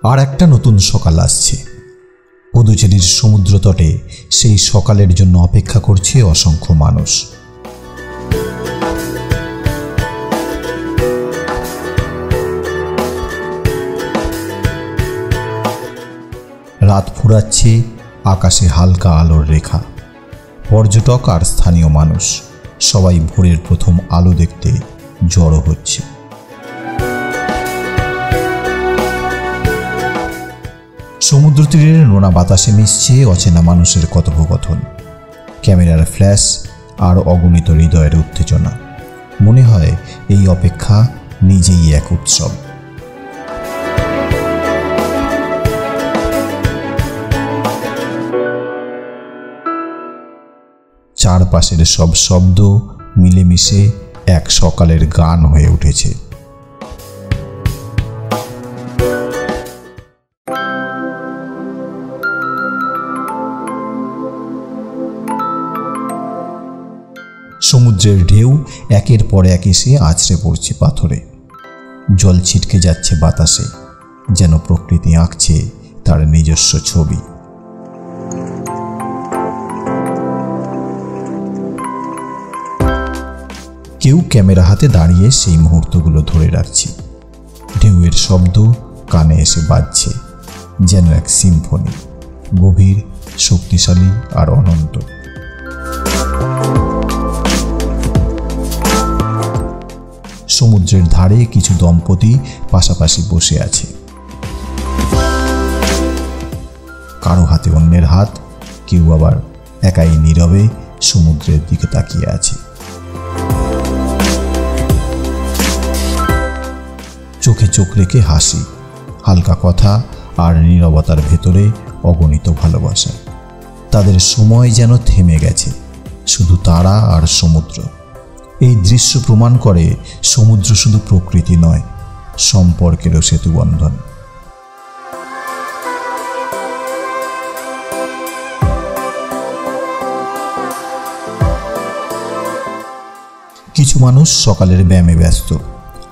আর একটা নতুন সকাল আসছে। পুদুচেরির সমুদ্র তটে সেই সকালের জন্য অপেক্ষা করছে অসংখ্য মানুষ। রাত ফুরাচ্ছে, আকাশে হালকা আলোর রেখা। পর্যটক আর স্থানীয় মানুষ সবাই ভোরের প্রথম আলো দেখতে জড়ো হচ্ছে। সমুদ্র তীরের নোনা বাতাসে মিশছে অচেনা মানুষের কথোপকথন, ক্যামেরার ফ্ল্যাশ আর অগণিত হৃদয়ের উত্তেজনা। মনে হয় এই অপেক্ষা নিজেই এক উৎসব। চারপাশের সব শব্দ মিলেমিশে এক সকালের গান হয়ে উঠেছে। সমুদ্রের ঢেউ একের পর এক এসে আছড়ে পড়ছে পাথরে, জল ছিটকে যাচ্ছে বাতাসে, যেন প্রকৃতি আঁকছে তার নিজস্ব ছবি। কেউ ক্যামেরা হাতে দাঁড়িয়ে সেই মুহূর্তগুলো ধরে রাখছে। ঢেউয়ের শব্দ কানে এসে বাজছে, যেন এক সিম্ফনি, গভীর, শক্তিশালী আর অনন্ত। সমুদ্রের ধারে কিছু দম্পতি পাশাপাশি বসে আছে, কারো হাতে অন্যের হাত, কেউ আবার একাই নীরবে সমুদ্রের দিকে তাকিয়ে আছে। চোখে চোখ রেখে হাসি, হালকা কথা আর নীরবতার ভেতরে অগণিত ভালোবাসা। তাদের সময় যেন থেমে গেছে, শুধু তারা আর সমুদ্র। এই দৃশ্য প্রমাণ করে সমুদ্র শুধু প্রকৃতি নয়, সম্পর্কেরও সেতুবন্ধন। কিছু মানুষ সকালের ব্যায়ামে ব্যস্ত,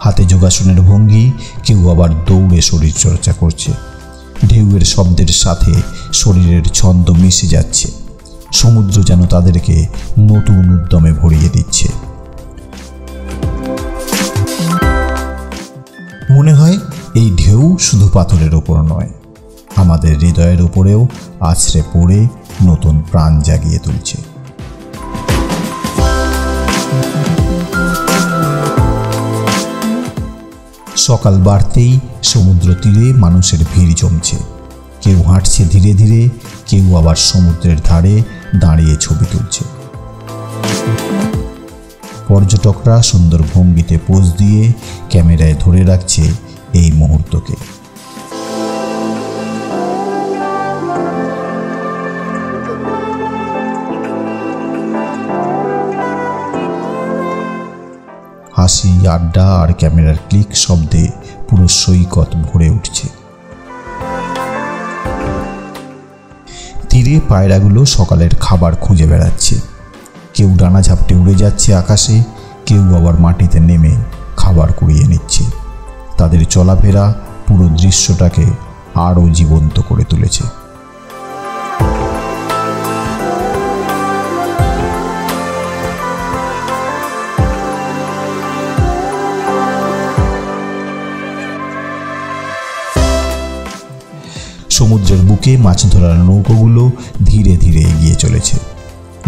হাতে যোগাসনের ভঙ্গি, কেউ আবার দৌড়ে শরীর চর্চা করছে। ঢেউয়ের শব্দের সাথে শরীরের ছন্দ মিশে যাচ্ছে, সমুদ্র যেন তাদেরকে নতুন উদ্যমে ভরিয়ে দিচ্ছে। মনে হয় এই ঢেউ শুধু পাথরের ওপর নয়, আমাদের হৃদয়ের উপরেও আছড়ে পড়ে নতুন প্রাণ জাগিয়ে তুলছে। সকাল বাড়তেই সমুদ্র তীরে মানুষের ভিড় জমছে। কেউ হাঁটছে ধীরে ধীরে, কেউ আবার সমুদ্রের ধারে দাঁড়িয়ে ছবি তুলছে। পর্যটকরা সুন্দর ভঙ্গিতে পোজ দিয়ে ক্যামেরায় ধরে রাখছে এই মুহূর্তকে। হাসি, আড্ডা আর ক্যামেরার ক্লিক শব্দে পুরো সৈকত ভরে উঠছে। তীরে পায়রাগুলো সকালের খাবার খুঁজে বেড়াচ্ছে। কেউ ডানা ঝাপটে উড়ে যাচ্ছে আকাশে, কেউ আবার মাটিতে নেমে খাবার কুড়িয়ে নিচ্ছে। তাদের চলাফেরা পুরো দৃশ্যটাকে আরও জীবন্ত করে তুলেছে। সমুদ্রের বুকে মাছ ধরার নৌকোগুলো ধীরে ধীরে এগিয়ে চলেছে।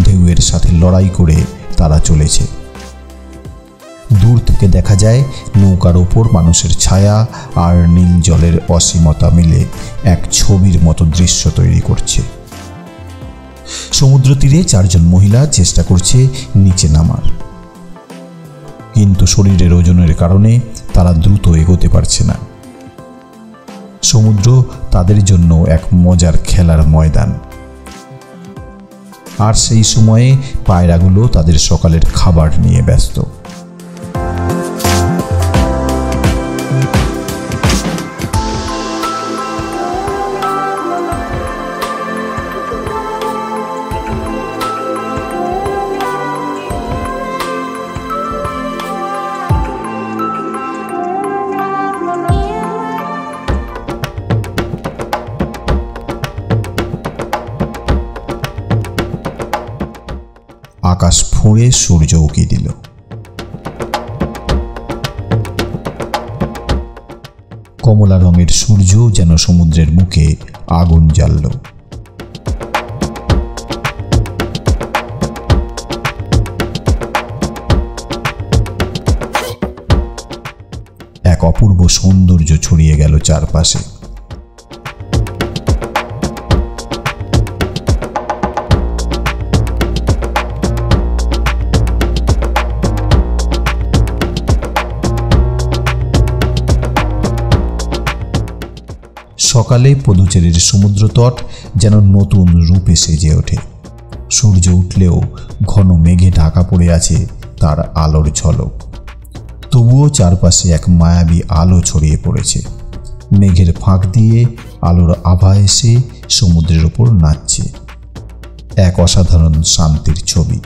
ঢেউয়ের সাথে লড়াই করে তারা চলেছে। দূর থেকে দেখা যায় নৌকার ওপর মানুষের ছায়া আর নীল জলের অসীমতা মিলে এক ছবির মতো দৃশ্য তৈরি করছে। সমুদ্র তীরে চারজন মহিলা চেষ্টা করছে নিচে নামার, কিন্তু শরীরের ওজনের কারণে তারা দ্রুত এগোতে পারছে না। সমুদ্র তাদের জন্য এক মজার খেলার ময়দান, আর সেই সময়ে পায়রাগুলো তাদের সকালের খাবার নিয়ে ব্যস্ত। খুঁড়ে সূর্য উকি দিল। কমলা রঙের সূর্য যেন সমুদ্রের মুখে আগুন জ্বালল। এক অপূর্ব সৌন্দর্য ছড়িয়ে গেল চারপাশে। সকালে পদুচেরির সমুদ্রতট যেন নতুন রূপে সেজে ওঠে। সূর্য উঠলেও ঘন মেঘে ঢাকা পড়ে আছে তার আলোর ঝলক। তবুও চারপাশে এক মায়াবী আলো ছড়িয়ে পড়েছে। মেঘের ফাঁক দিয়ে আলোর আভা এসে সমুদ্রের ওপর নাচছে। এক অসাধারণ শান্তির ছবি।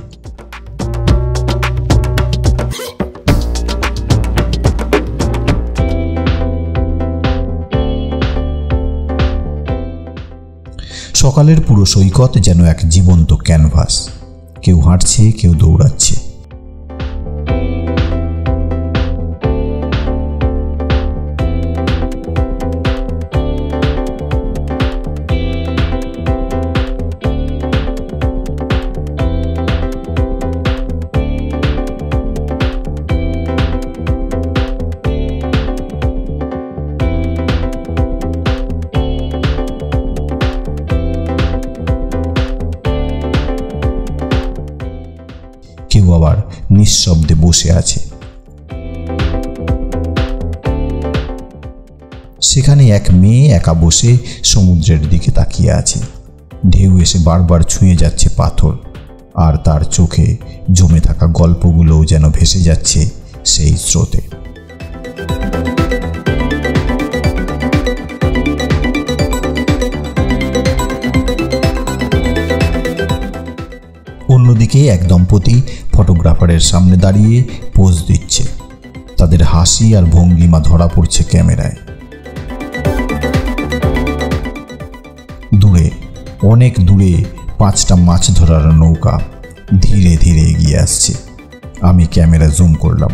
সকালের পুরো সৈকত যেন এক জীবন্ত ক্যানভাস। কেউ হাঁটছে, কেউ দৌড়াচ্ছে। কেউ আবার নিঃশব্দে বসে আছে। সেখানে এক মেয়ে একা বসে সমুদ্রের দিকে তাকিয়ে আছে। ঢেউ এসে বারবার ছুঁয়ে যাচ্ছে পাথর, আর তার চোখে জমে থাকা গল্পগুলোও যেন ভেসে যাচ্ছে সেই স্রোতে। অন্যদিকে এক দম্পতি ফটোগ্রাফারের সামনে দাঁড়িয়ে পোজ দিচ্ছে। তাদের হাসি আর ভঙ্গিমা ধরা পড়ছে ক্যামেরায়। দূরে, অনেক দূরে 5টা মাছ ধরার নৌকা ধীরে ধীরে এগিয়ে আসছে। আমি ক্যামেরা জুম করলাম।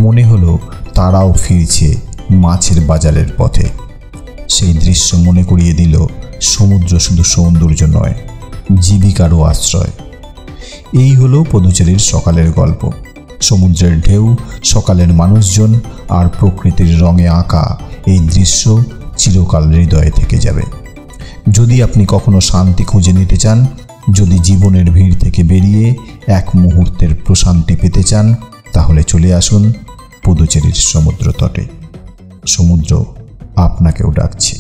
মনে হলো তারাও ফিরছে মাছের বাজারের পথে। সেই দৃশ্য মনে করিয়ে দিল সমুদ্র শুধু সৌন্দর্য নয়, জীবিকারও আশ্রয়। এই হলো পদুচেরির সকালের গল্প। সমুদ্রের ঢেউ, সকালের মানুষজন আর প্রকৃতির রঙে আঁকা এই দৃশ্য চিরকাল হৃদয়ে থেকে যাবে। যদি আপনি কখনো শান্তি খুঁজে নিতে চান, যদি জীবনের ভিড় থেকে বেরিয়ে এক মুহূর্তের প্রশান্তি পেতে চান, তাহলে চলে আসুন পদুচেরির সমুদ্র তটে। সমুদ্র আপনাকেও ডাকছে।